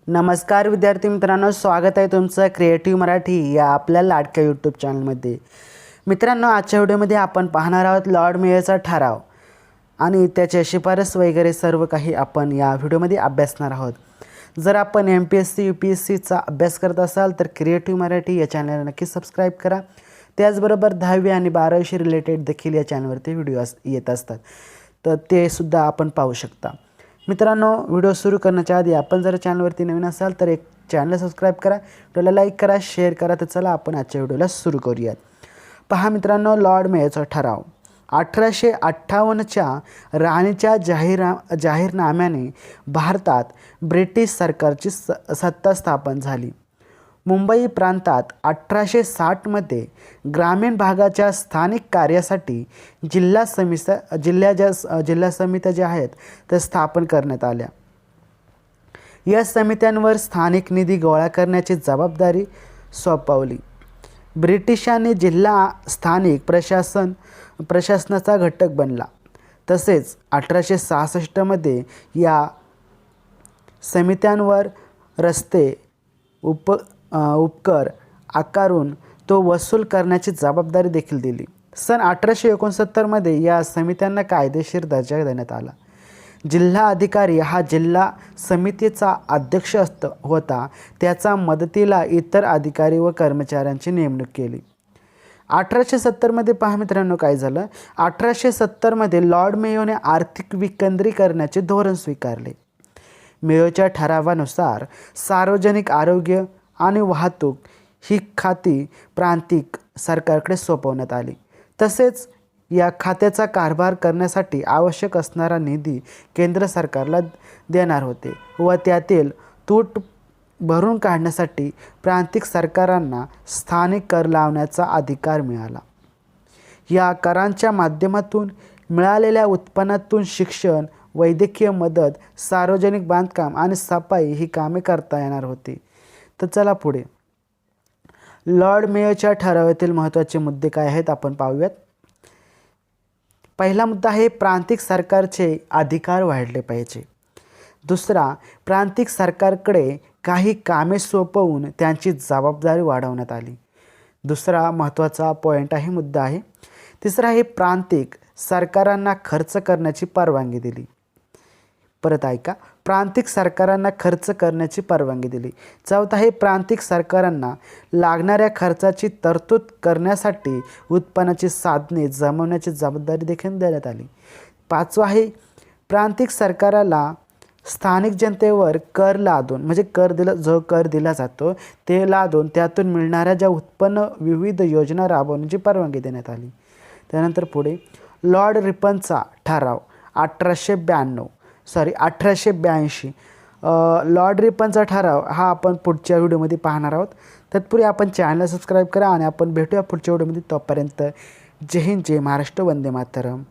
नमस्कार विद्यार्थी मित्रांनो, स्वागत आहे तुमचं क्रिएटिव्ह मराठी या आपल्या लाडक्या यूट्यूब चॅनलमध्ये। मित्रांनो, आजच्या व्हिडिओमध्ये आपण पाहणार आहोत लॉर्ड मेयरचा ठराव आणि त्याचे शिफारस वगैरे सर्व काही आपण या व्हिडिओमध्ये अभ्यासणार आहोत। जर आपण MPSC UPSCचा अभ्यास करत असाल तर क्रिएटिव्ह मराठी या चॅनलला नक्की सबस्क्राईब करा। त्याचबरोबर 10वी आणि 12वीशी रिलेटेड देखील या चॅनलवरती व्हिडिओ येत असतात, तर ते सुद्धा आपण पाहू शकता। मित्रांनो, व्हिडिओ सुरू करण्याच्या आधी आपण जर चॅनलवरती नवीन असाल तर एक चॅनल सबस्क्राईब करा, व्हिडिओला लाईक करा, शेअर करा। तर चला आपण आजच्या व्हिडिओला सुरू करूयात। पहा मित्रांनो, लॉर्ड मेयरचा ठराव 1858च्या राणीच्या जाहीरनाम्याने भारतात ब्रिटिश सरकारची सत्ता स्थापन झाली। मुंबई प्रांतात 1860मध्ये ग्रामीण भागाच्या स्थानिक कार्यासाठी जिल्हा समित्या ज्या आहेत त्या स्थापन करण्यात आल्या। या समित्यांवर स्थानिक निधी गोळा करण्याची जबाबदारी सोपवली। ब्रिटिशांनी जिल्हा स्थानिक प्रशासनाचा घटक बनला। तसेच 1866मध्ये या समित्यांवर रस्ते उपकर आकारून तो वसूल करण्याची जबाबदारी देखील दिली। सन 1869मध्ये या समित्यांना कायदेशीर दर्जा देण्यात आला। जिल्हा अधिकारी हा जिल्हा समितीचा अध्यक्ष होता, त्याचा मदतीला इतर अधिकारी व कर्मचाऱ्यांची नेमणूक केली। 1870मध्ये पहा मित्रांनो काय झालं, 1870मध्ये लॉर्ड मेयोने आर्थिक विकेंद्रीकरणाचे धोरण स्वीकारले। मेयोच्या ठरावानुसार सार्वजनिक आरोग्य आणि वाहतूक ही खाती प्रांतिक सरकारकडे सोपवण्यात आली। तसेच या खात्याचा कारभार करण्यासाठी आवश्यक असणारा निधी केंद्र सरकारला देणार होते व त्यातील तूट भरून काढण्यासाठी प्रांतिक सरकारांना स्थानिक कर लावण्याचा अधिकार मिळाला। या करांच्या माध्यमातून मिळालेल्या उत्पन्नातून शिक्षण, वैद्यकीय मदत, सार्वजनिक बांधकाम आणि सफाई ही कामे करता येणार होती। तर चला पुढे लॉर्ड मेयोच्या ठरावातील महत्त्वाचे मुद्दे काय आहेत आपण पाहूयात। पहिला मुद्दा आहे प्रांतिक सरकारचे अधिकार वाढले पाहिजे। दुसरा, प्रांतिक सरकारकडे काही कामे सोपवून त्यांची जबाबदारी वाढवण्यात आली। दुसरा महत्त्वाचा पॉईंट आहे, मुद्दा आहे। तिसरा आहे प्रांतिक सरकारांना खर्च करण्याची परवानगी दिली। परत ऐका, प्रांतिक सरकारांना खर्च करण्याची परवानगी दिली। चौथा आहे प्रांतिक सरकारांना लागणाऱ्या खर्चाची तरतूद करण्यासाठी उत्पन्नाची साधने जमवण्याची जबाबदारी देखील देण्यात आली। पाचवा आहे प्रांतिक सरकाराला स्थानिक जनतेवर कर लादून म्हणजे जो कर दिला जातो ते लादून त्यातून मिळणाऱ्या ज्या उत्पन्न विविध योजना राबवण्याची परवानगी देण्यात आली। त्यानंतर पुढे लॉर्ड रिपनचा ठराव 1882 लॉर्ड रिपनचा ठराव हा आपण पुढच्या व्हिडिओमध्ये पाहणार आहोत। तत्पूर्वी आपण चॅनल सबस्क्राईब करा आणि आपण भेटूया पुढच्या व्हिडिओमध्ये। तोपर्यंत जय हिंद, जय महाराष्ट्र, वंदे मातरम।